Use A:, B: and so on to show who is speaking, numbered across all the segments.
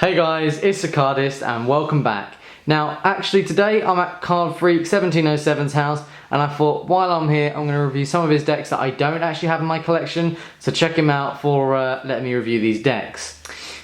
A: Hey guys, it's TheCardists and welcome back. Now, actually today I'm at Card Freak 1707's house and I thought while I'm here I'm going to review some of his decks that I don't actually have in my collection, so check him out for letting me review these decks.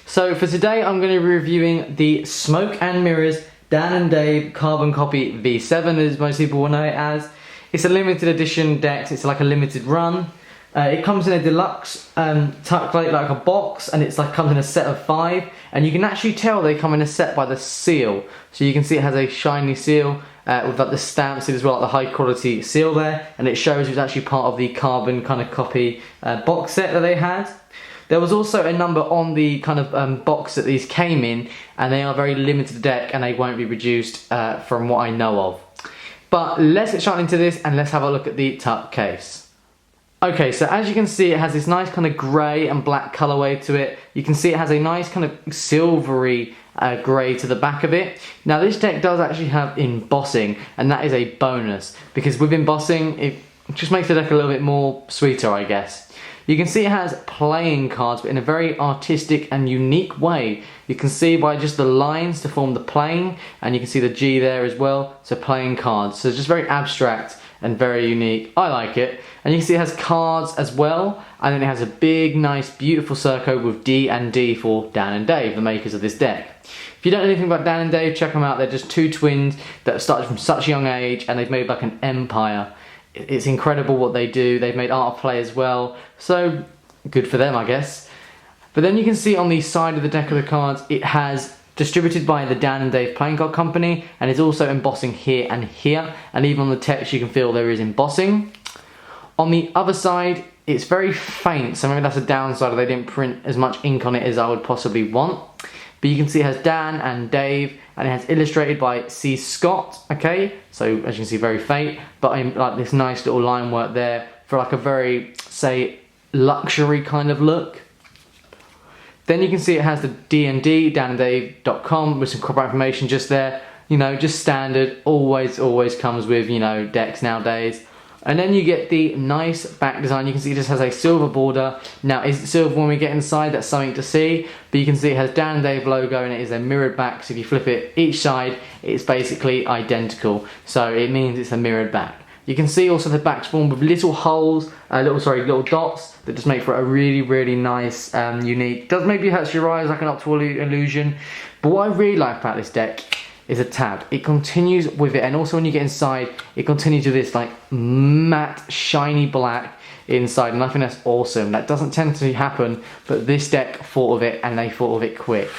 A: So for today I'm going to be reviewing the Smoke and Mirrors Dan and Dave Carbon Copy V7 as most people will know it as. It's a limited edition deck, it's like a limited run. It comes in a deluxe tuck like a box, and it's like comes in a set of 5, and you can actually tell they come in a set by the seal. So you can see it has a shiny seal with like the stamps as well, like the high quality seal there, and it shows it's actually part of the carbon kind of copy box set that they had. There was also a number on the kind of box that these came in, and they are very limited deck and they won't be reduced from what I know of. But let's get straight into this and let's have a look at the tuck case. Okay, so as you can see it has this nice kind of grey and black colourway to it. You can see it has a nice kind of silvery grey to the back of it. Now this deck does actually have embossing, and that is a bonus because with embossing it just makes the deck a little bit more sweeter, I guess. You can see it has playing cards, but in a very artistic and unique way. You can see by just the lines to form the playing, and you can see the G there as well, so playing cards. So it's just very abstract and very unique. I like it. And you can see it has cards as well, and then it has a big, nice, beautiful circle with D and D for Dan and Dave, the makers of this deck. If you don't know anything about Dan and Dave, check them out. They're just two twins that started from such a young age, and they've made like an empire. It's incredible what they do. They've made art of play as well, so good for them, I guess. But then you can see on the side of the deck of the cards, it has distributed by the Dan and Dave Playing Card Company, and it's also embossing here and here, and even on the text you can feel there is embossing. On the other side, it's very faint, so maybe that's a downside. They didn't print as much ink on it as I would possibly want. But you can see it has Dan and Dave, and it has illustrated by C. Scott, okay? So as you can see, very faint, but I like this nice little line work there for like a very, say, luxury kind of look. Then you can see it has the D&D, dananddave.com, with some copyright information just there. You know, just standard, always comes with, you know, decks nowadays. And then you get the nice back design. You can see it just has a silver border. Now, is it silver when we get inside? That's something to see. But you can see it has Dan and Dave logo, and it is a mirrored back. So if you flip it each side, it's basically identical. So it means it's a mirrored back. You can see also the back's formed with little holes, little dots that just make for a really nice, unique. Does maybe hurt your eyes like an optical illusion. But what I really like about this deck is a tab. It continues with it, and also when you get inside, it continues with this like matte, shiny black inside, and I think that's awesome. That doesn't tend to happen, but this deck thought of it, and they thought of it quick.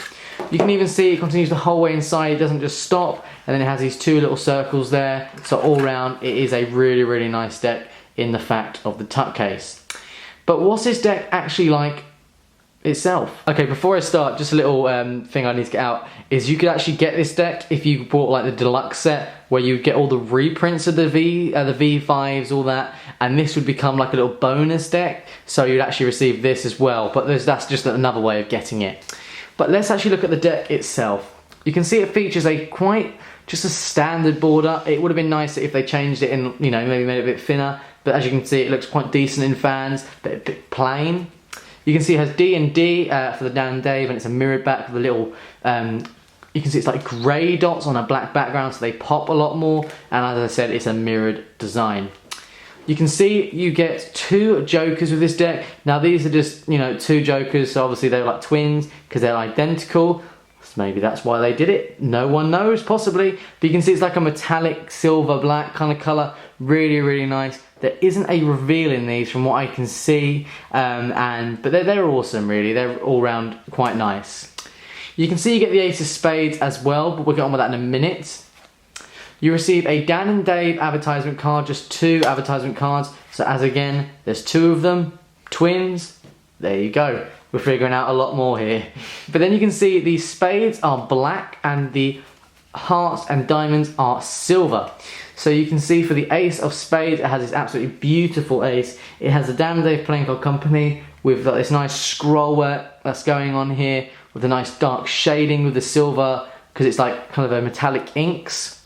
A: You can even see it continues the whole way inside. It doesn't just stop, and then it has these two little circles there. So all round, it is a really nice deck in the fact of the tuck case. But what's this deck actually like itself? Okay, before I start, just a little thing I need to get out is you could actually get this deck if you bought like the deluxe set, where you get all the reprints of the V5s, all that, and this would become like a little bonus deck, so you'd actually receive this as well. But that's just another way of getting it. But let's actually look at the deck itself. You can see it features just a standard border. It would have been nicer if they changed it in, you know, maybe made it a bit thinner, but as you can see it looks quite decent in fans, but a bit plain. You can see it has D&D for the Dan and Dave, and it's a mirrored back with a little, you can see it's like grey dots on a black background, so they pop a lot more, and as I said, it's a mirrored design. You can see you get two jokers with this deck. Now these are just, you know, two jokers, so obviously they're like twins because they're identical. So maybe that's why they did it. No one knows, possibly. But you can see it's like a metallic silver black kind of colour. Really nice. There isn't a reveal in these from what I can see, but they're awesome really. They're all round quite nice. You can see you get the Ace of Spades as well, but we'll get on with that in a minute. You receive a Dan and Dave advertisement card, just two advertisement cards. So as again, there's two of them, twins. There you go. We're figuring out a lot more here. But then you can see the spades are black and the hearts and diamonds are silver. So you can see for the Ace of Spades, it has this absolutely beautiful ace. It has a Dan and Dave Playing Card Company with this nice scroll work that's going on here, with a nice dark shading with the silver, because it's like kind of a metallic inks.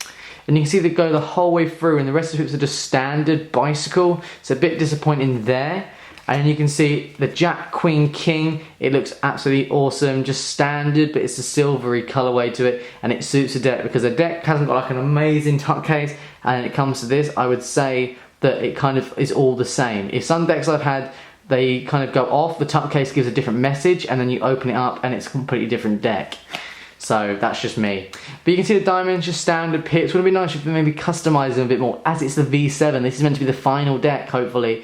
A: And you can see they go the whole way through, and the rest of it are just standard bicycle. It's a bit disappointing there. And you can see the Jack, Queen, King. It looks absolutely awesome, just standard, but it's a silvery colorway to it, and it suits the deck because the deck hasn't got like an amazing top case. And when it comes to this, I would say that it kind of is all the same. If some decks I've had, they kind of go off, the top case gives a different message, and then you open it up and it's a completely different deck. So that's just me. But you can see the diamonds, just standard pips. Would it be nice if we maybe customise them a bit more, as it's the V7. This is meant to be the final deck, hopefully.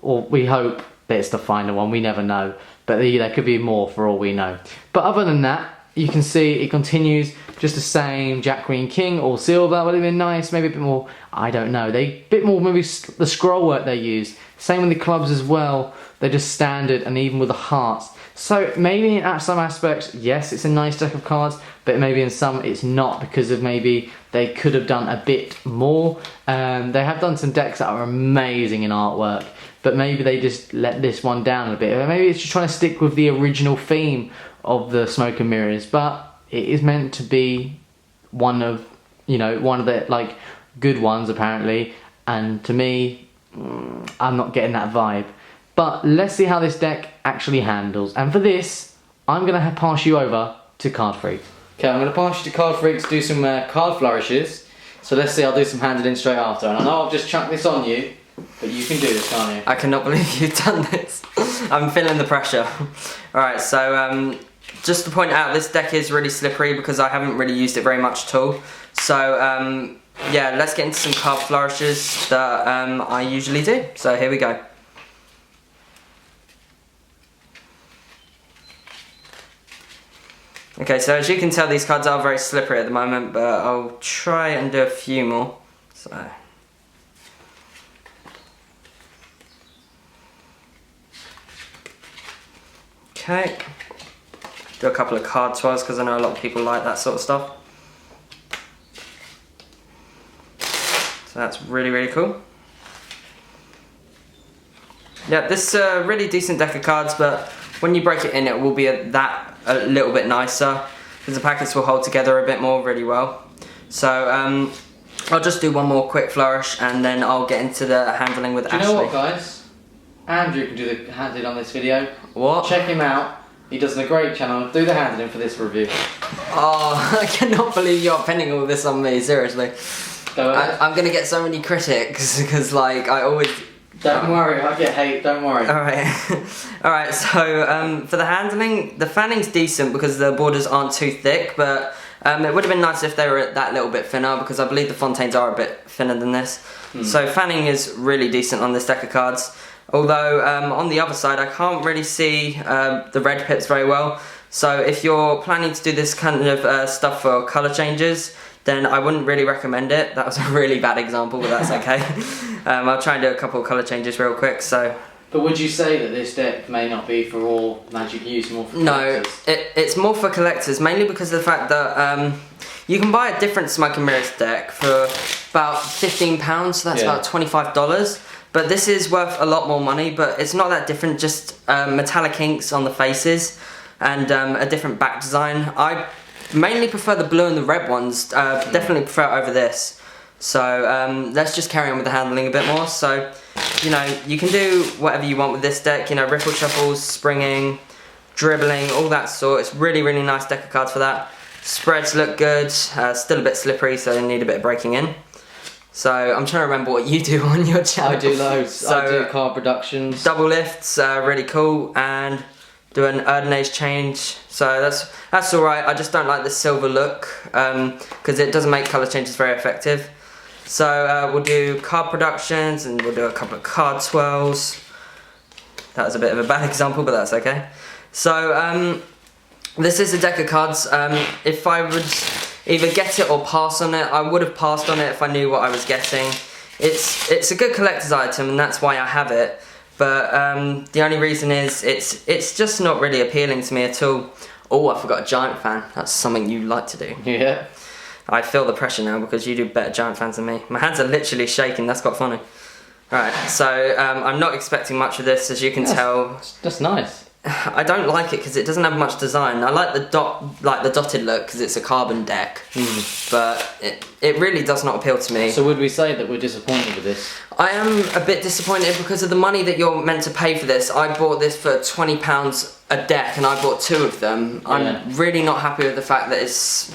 A: Or we hope that it's the final one, we never know. But there could be more for all we know. But other than that, you can see it continues just the same Jack, Queen, King, all silver. Would it have been nice, maybe a bit more, I don't know. A bit more maybe the scroll work they use. Same with the clubs as well. They're just standard, and even with the hearts. So maybe in some aspects, yes, it's a nice deck of cards, but maybe in some it's not, because of maybe they could have done a bit more. They have done some decks that are amazing in artwork, but maybe they just let this one down a bit. Maybe it's just trying to stick with the original theme of the Smoke and Mirrors, but it is meant to be one of the like good ones apparently, and to me, I'm not getting that vibe. But let's see how this deck actually handles. And for this, I'm going to pass you over to Card Freak. Okay, I'm going to pass you to Card Freak to do some card flourishes. So let's see, I'll do some handling straight after. And I know I've just chucked this on you, but you can do this, can't you?
B: I cannot believe you've done this. I'm feeling the pressure. Alright, so just to point out, this deck is really slippery because I haven't really used it very much at all. So yeah, let's get into some card flourishes that I usually do. So here we go. Okay, so as you can tell, these cards are very slippery at the moment, but I'll try and do a few more. So, okay, do a couple of card swirls because I know a lot of people like that sort of stuff. So that's really, really cool. Yeah, this is a really decent deck of cards, but when you break it in, it will be a little bit nicer because the packets will hold together a bit more really well. So I'll just do one more quick flourish and then I'll get into the handling with Ashley.
A: Do you know what, guys? Andrew can do the handling on this video.
B: What?
A: Check him out. He does a great channel. Do the handling for this review.
B: Oh, I cannot believe you're pinning all this on me, seriously.
A: Go ahead.
B: I'm gonna get so many critics because like I always...
A: Don't worry, I get hate, don't worry.
B: Alright, alright, so for the handling, the fanning's decent because the borders aren't too thick, but it would have been nice if they were that little bit thinner because I believe the Fontaines are a bit thinner than this. So fanning is really decent on this deck of cards. Although on the other side I can't really see the red pips very well. So if you're planning to do this kind of stuff for colour changes, then I wouldn't really recommend it. That was a really bad example, but that's okay. I'll try and do a couple of colour changes real quick. So,
A: but would you say that this deck may not be for all Magic use, more for collectors?
B: No, it's more for collectors, mainly because of the fact that you can buy a different Smoke and Mirrors deck for about £15, so that's about $25. But this is worth a lot more money, but it's not that different, just metallic inks on the faces and a different back design. I mainly prefer the blue and the red ones, definitely prefer it over this. So let's just carry on with the handling a bit more. So, you know, you can do whatever you want with this deck, you know, ripple shuffles, springing, dribbling, all that sort. It's really, really nice deck of cards for that. Spreads look good, still a bit slippery, so they need a bit of breaking in. So I'm trying to remember what you do on your channel.
A: I do loads.
B: So,
A: I do card productions.
B: Double lifts, really cool, and do an Erdnase change. So that's alright. I just don't like the silver look because it doesn't make colour changes very effective. So we'll do card productions and we'll do a couple of card swirls. That was a bit of a bad example, but that's okay. So this is a deck of cards. If I would either get it or pass on it, I would have passed on it if I knew what I was getting. It's a good collector's item and that's why I have it. But the only reason is it's just not really appealing to me at all. Oh, I forgot a giant fan. That's something you like to do.
A: Yeah.
B: I feel the pressure now because you do better giant fans than me. My hands are literally shaking, that's quite funny. Alright, so I'm not expecting much of this, as you can tell.
A: That's nice.
B: I don't like it because it doesn't have much design. I like the dotted look because it's a carbon deck, but it really does not appeal to me.
A: So would we say that we're disappointed with this?
B: I am a bit disappointed because of the money that you're meant to pay for this. I bought this for £20 a deck and I bought 2 of them. Yeah. I'm really not happy with the fact that it's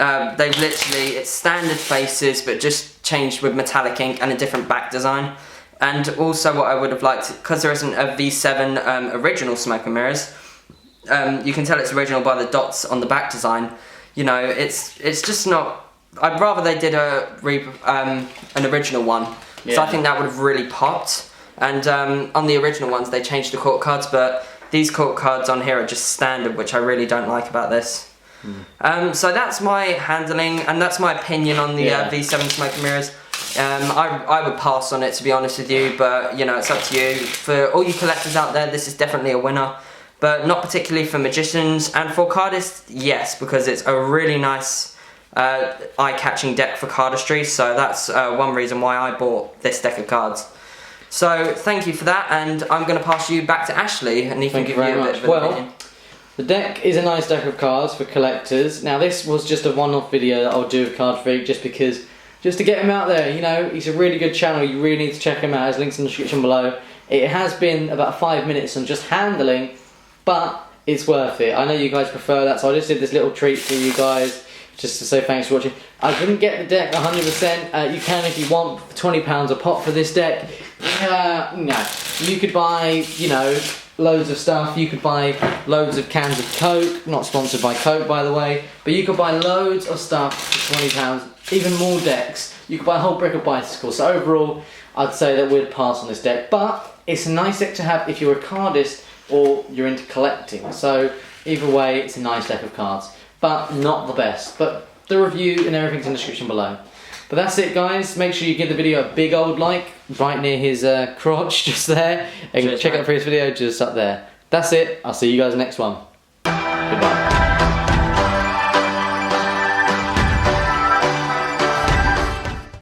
B: it's standard faces but just changed with metallic ink and a different back design. And also what I would have liked, because there isn't a V7 original smoke and mirrors, you can tell it's original by the dots on the back design. You know, it's just not. I'd rather they did an original one, because I think that would have really popped. And on the original ones they changed the cork cards, but these cork cards on here are just standard, which I really don't like about this. So that's my handling and that's my opinion on the V7 smoke and mirrors. I would pass on it, to be honest with you, but you know, it's up to you. For all you collectors out there, this is definitely a winner, but not particularly for magicians. And for cardists, yes, because it's a really nice eye-catching deck for cardistry, so that's one reason why I bought this deck of cards. So thank you for that, and I'm going to pass you back to Ashley, and he can give you a bit of an opinion.
A: The deck is a nice deck of cards for collectors. Now this was just a one-off video that I'll do with Card Freak, just to get him out there. You know, he's a really good channel, you really need to check him out. His link's in the description below. It has been about 5 minutes on just handling, but it's worth it. I know you guys prefer that, so I just did this little treat for you guys, just to say thanks for watching. I couldn't get the deck 100%. You can if you want, £20 a pop for this deck. No, you could buy, you know, loads of stuff. You could buy loads of cans of Coke, not sponsored by Coke by the way, but you could buy loads of stuff for £20, even more decks. You could buy a whole brick of bicycles. So overall, I'd say that we'd pass on this deck, but it's a nice deck to have if you're a cardist or you're into collecting. So either way, it's a nice deck of cards, but not the best. But the review and everything's in the description below. But that's it, guys. Make sure you give the video a big old like right near his crotch, just there. And check out the previous video just up there. That's it. I'll see you guys next one. Goodbye.